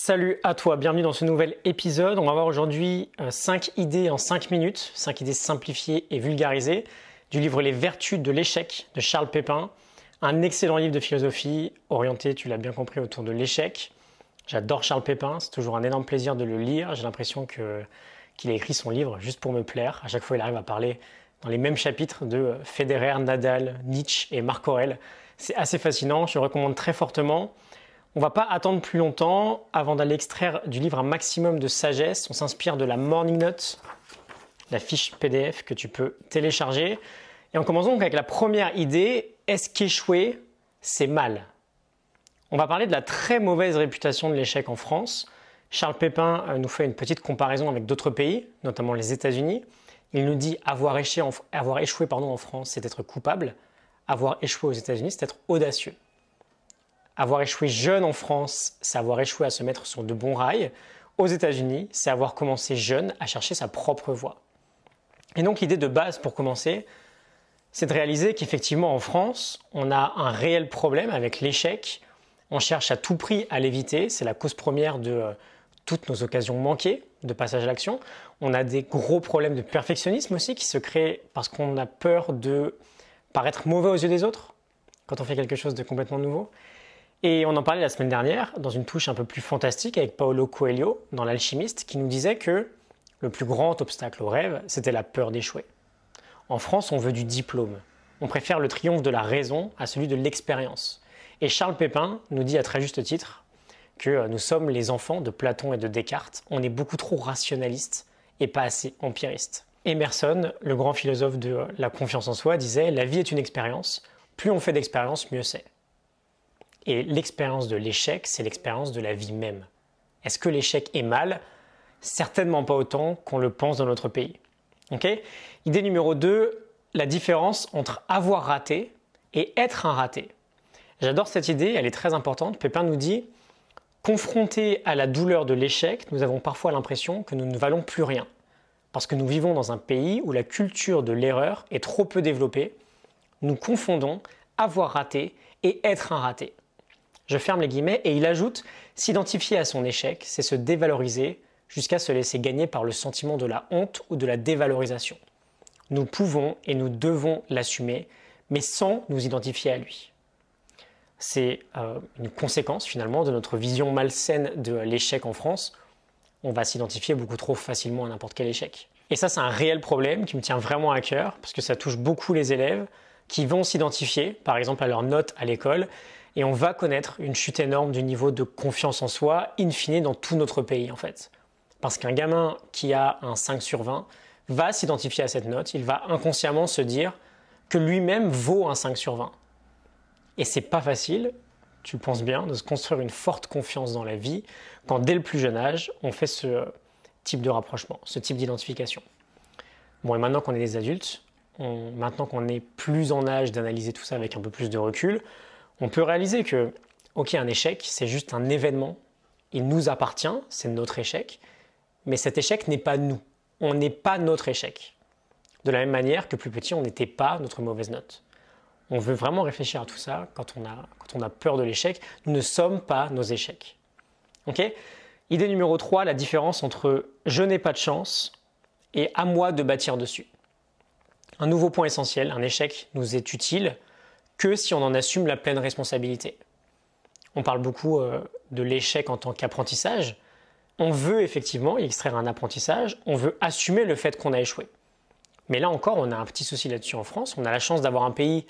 Salut à toi, bienvenue dans ce nouvel épisode. On va voir aujourd'hui 5 idées en 5 minutes, 5 idées simplifiées et vulgarisées du livre Les Vertus de l'échec de Charles Pépin. Un excellent livre de philosophie orienté, tu l'as bien compris, autour de l'échec. J'adore Charles Pépin, c'est toujours un énorme plaisir de le lire. J'ai l'impression qu'il a écrit son livre juste pour me plaire. À chaque fois, il arrive à parler dans les mêmes chapitres de Federer, Nadal, Nietzsche et Marc Aurèle. C'est assez fascinant, je le recommande très fortement. On ne va pas attendre plus longtemps avant d'aller extraire du livre un maximum de sagesse. On s'inspire de la Morning Note, la fiche PDF que tu peux télécharger. Et on commence donc avec la première idée. Est-ce qu'échouer, c'est mal? On va parler de la très mauvaise réputation de l'échec en France. Charles Pépin nous fait une petite comparaison avec d'autres pays, notamment les États-Unis. Il nous dit avoir échoué en France, c'est être coupable. Avoir échoué aux États-Unis, c'est être audacieux. Avoir échoué jeune en France, c'est avoir échoué à se mettre sur de bons rails. Aux États-Unis, c'est avoir commencé jeune à chercher sa propre voie. Et donc l'idée de base pour commencer, c'est de réaliser qu'effectivement en France, on a un réel problème avec l'échec. On cherche à tout prix à l'éviter. C'est la cause première de toutes nos occasions manquées de passage à l'action. On a des gros problèmes de perfectionnisme aussi qui se créent parce qu'on a peur de paraître mauvais aux yeux des autres quand on fait quelque chose de complètement nouveau. Et on en parlait la semaine dernière dans une touche un peu plus fantastique avec Paulo Coelho dans L'Alchimiste qui nous disait que le plus grand obstacle au rêve, c'était la peur d'échouer. En France, on veut du diplôme. On préfère le triomphe de la raison à celui de l'expérience. Et Charles Pépin nous dit à très juste titre que nous sommes les enfants de Platon et de Descartes. On est beaucoup trop rationalistes et pas assez empiristes. Emerson, le grand philosophe de la confiance en soi, disait « La vie est une expérience. Plus on fait d'expérience, mieux c'est. » Et l'expérience de l'échec, c'est l'expérience de la vie même. Est-ce que l'échec est mal? Certainement pas autant qu'on le pense dans notre pays. Okay? Idée numéro 2, la différence entre avoir raté et être un raté. J'adore cette idée, elle est très importante. Pépin nous dit, confrontés à la douleur de l'échec, nous avons parfois l'impression que nous ne valons plus rien. Parce que nous vivons dans un pays où la culture de l'erreur est trop peu développée. Nous confondons avoir raté et être un raté. Je ferme les guillemets et il ajoute « S'identifier à son échec, c'est se dévaloriser jusqu'à se laisser gagner par le sentiment de la honte ou de la dévalorisation. Nous pouvons et nous devons l'assumer, mais sans nous identifier à lui. » C'est une conséquence finalement de notre vision malsaine de l'échec en France. On va s'identifier beaucoup trop facilement à n'importe quel échec. Et ça, c'est un réel problème qui me tient vraiment à cœur parce que ça touche beaucoup les élèves qui vont s'identifier, par exemple, à leurs notes à l'école. Et on va connaître une chute énorme du niveau de confiance en soi, in fine, dans tout notre pays en fait. Parce qu'un gamin qui a un 5 sur 20 va s'identifier à cette note, il va inconsciemment se dire que lui-même vaut un 5 sur 20. Et c'est pas facile, tu le penses bien, de se construire une forte confiance dans la vie quand dès le plus jeune âge, on fait ce type de rapprochement, ce type d'identification. Bon, et maintenant qu'on est des adultes, maintenant qu'on est plus en âge d'analyser tout ça avec un peu plus de recul, on peut réaliser que, ok, un échec, c'est juste un événement. Il nous appartient, c'est notre échec. Mais cet échec n'est pas nous. On n'est pas notre échec. De la même manière que plus petit, on n'était pas notre mauvaise note. On veut vraiment réfléchir à tout ça quand on a peur de l'échec. Nous ne sommes pas nos échecs. Ok ? Idée numéro 3, la différence entre « je n'ai pas de chance » et « à moi de bâtir dessus ». Un nouveau point essentiel, un échec nous est utile que si on en assume la pleine responsabilité. On parle beaucoup de l'échec en tant qu'apprentissage. On veut effectivement y extraire un apprentissage, on veut assumer le fait qu'on a échoué. Mais là encore, on a un petit souci là-dessus en France. On a la chance d'avoir un pays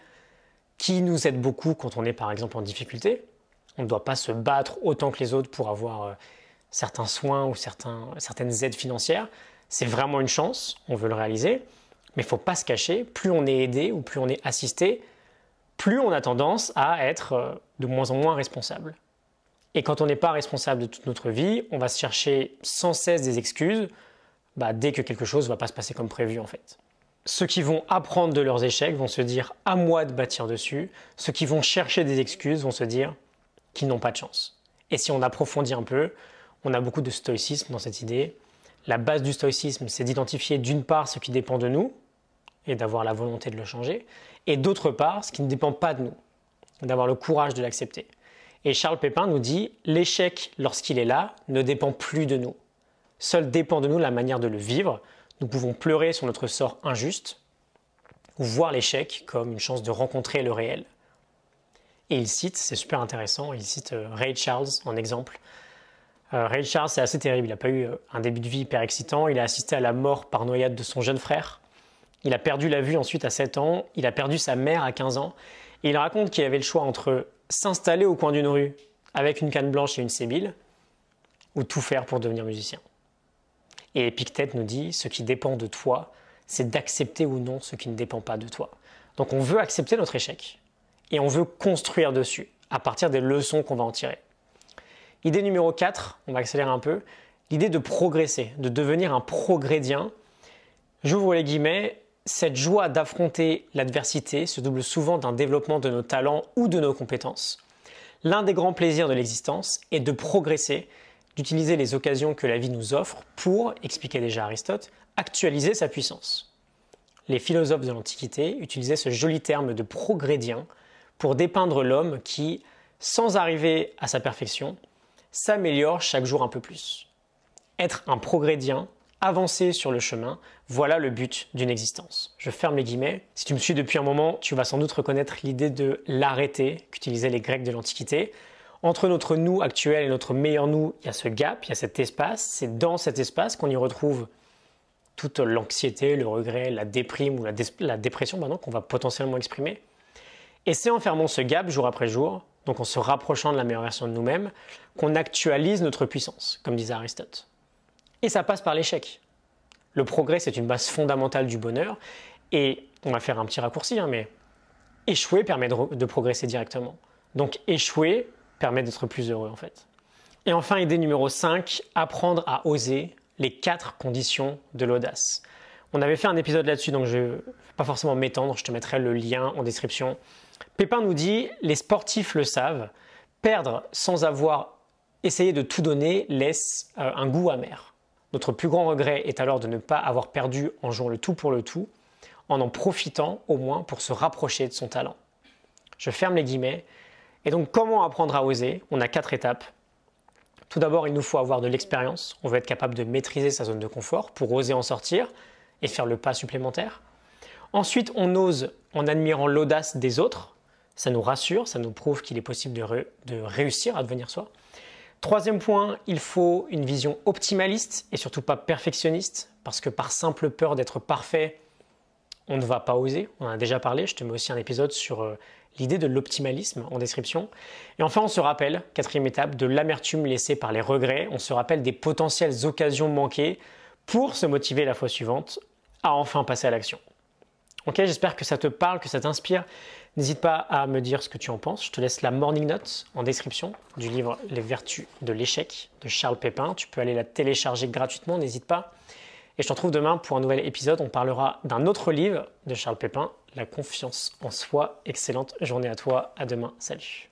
qui nous aide beaucoup quand on est par exemple en difficulté. On ne doit pas se battre autant que les autres pour avoir certains soins ou certaines aides financières. C'est vraiment une chance, on veut le réaliser. Mais il ne faut pas se cacher, plus on est aidé ou plus on est assisté, plus on a tendance à être de moins en moins responsable. Et quand on n'est pas responsable de toute notre vie, on va se chercher sans cesse des excuses dès que quelque chose ne va pas se passer comme prévu en fait. Ceux qui vont apprendre de leurs échecs vont se dire « à moi de bâtir dessus ». Ceux qui vont chercher des excuses vont se dire qu'ils n'ont pas de chance. Et si on approfondit un peu, on a beaucoup de stoïcisme dans cette idée. La base du stoïcisme, c'est d'identifier d'une part ce qui dépend de nous et d'avoir la volonté de le changer, et d'autre part, ce qui ne dépend pas de nous, d'avoir le courage de l'accepter. Et Charles Pépin nous dit « L'échec, lorsqu'il est là, ne dépend plus de nous. Seul dépend de nous la manière de le vivre. Nous pouvons pleurer sur notre sort injuste ou voir l'échec comme une chance de rencontrer le réel. » Et il cite, c'est super intéressant, il cite Ray Charles en exemple. Ray Charles, c'est assez terrible, il n'a pas eu un début de vie hyper excitant, il a assisté à la mort par noyade de son jeune frère. Il a perdu la vue ensuite à 7 ans, il a perdu sa mère à 15 ans. Et il raconte qu'il avait le choix entre s'installer au coin d'une rue avec une canne blanche et une sébile ou tout faire pour devenir musicien. Et Épictète nous dit « Ce qui dépend de toi, c'est d'accepter ou non ce qui ne dépend pas de toi. » Donc on veut accepter notre échec et on veut construire dessus à partir des leçons qu'on va en tirer. Idée numéro 4, on va accélérer un peu, l'idée de progresser, de devenir un progrédien. J'ouvre les guillemets. Cette joie d'affronter l'adversité se double souvent d'un développement de nos talents ou de nos compétences. L'un des grands plaisirs de l'existence est de progresser, d'utiliser les occasions que la vie nous offre pour, expliquait déjà Aristote, actualiser sa puissance. Les philosophes de l'Antiquité utilisaient ce joli terme de progrédien pour dépeindre l'homme qui, sans arriver à sa perfection, s'améliore chaque jour un peu plus. Être un progrédien, avancer sur le chemin, voilà le but d'une existence. Je ferme les guillemets. Si tu me suis depuis un moment, tu vas sans doute reconnaître l'idée de l'arrêté qu'utilisaient les Grecs de l'Antiquité. Entre notre nous actuel et notre meilleur nous, il y a ce gap, il y a cet espace. C'est dans cet espace qu'on y retrouve toute l'anxiété, le regret, la déprime ou la dépression maintenant qu'on va potentiellement exprimer. Et c'est en fermant ce gap jour après jour, donc en se rapprochant de la meilleure version de nous-mêmes, qu'on actualise notre puissance, comme disait Aristote. Et ça passe par l'échec. Le progrès, c'est une base fondamentale du bonheur. Et on va faire un petit raccourci, mais échouer permet de progresser directement. Donc échouer permet d'être plus heureux en fait. Et enfin, idée numéro 5, apprendre à oser, les 4 conditions de l'audace. On avait fait un épisode là-dessus, donc je ne vais pas forcément m'étendre, je te mettrai le lien en description. Pépin nous dit, les sportifs le savent, perdre sans avoir essayé de tout donner laisse un goût amer. Notre plus grand regret est alors de ne pas avoir perdu en jouant le tout pour le tout, en profitant au moins pour se rapprocher de son talent. Je ferme les guillemets. Et donc, comment apprendre à oser? On a 4 étapes. Tout d'abord, il nous faut avoir de l'expérience. On veut être capable de maîtriser sa zone de confort pour oser en sortir et faire le pas supplémentaire. Ensuite, on ose en admirant l'audace des autres. Ça nous rassure, ça nous prouve qu'il est possible de réussir à devenir soi. Troisième point, il faut une vision optimaliste et surtout pas perfectionniste, parce que par simple peur d'être parfait, on ne va pas oser. On en a déjà parlé, je te mets aussi un épisode sur l'idée de l'optimalisme en description. Et enfin, on se rappelle, 4e étape, de l'amertume laissée par les regrets. On se rappelle des potentielles occasions manquées pour se motiver la fois suivante à enfin passer à l'action. Ok, j'espère que ça te parle, que ça t'inspire. N'hésite pas à me dire ce que tu en penses. Je te laisse la morning note en description du livre Les vertus de l'échec de Charles Pépin. Tu peux aller la télécharger gratuitement, n'hésite pas. Et je te retrouve demain pour un nouvel épisode. On parlera d'un autre livre de Charles Pépin, La confiance en soi. Excellente journée à toi. À demain. Salut.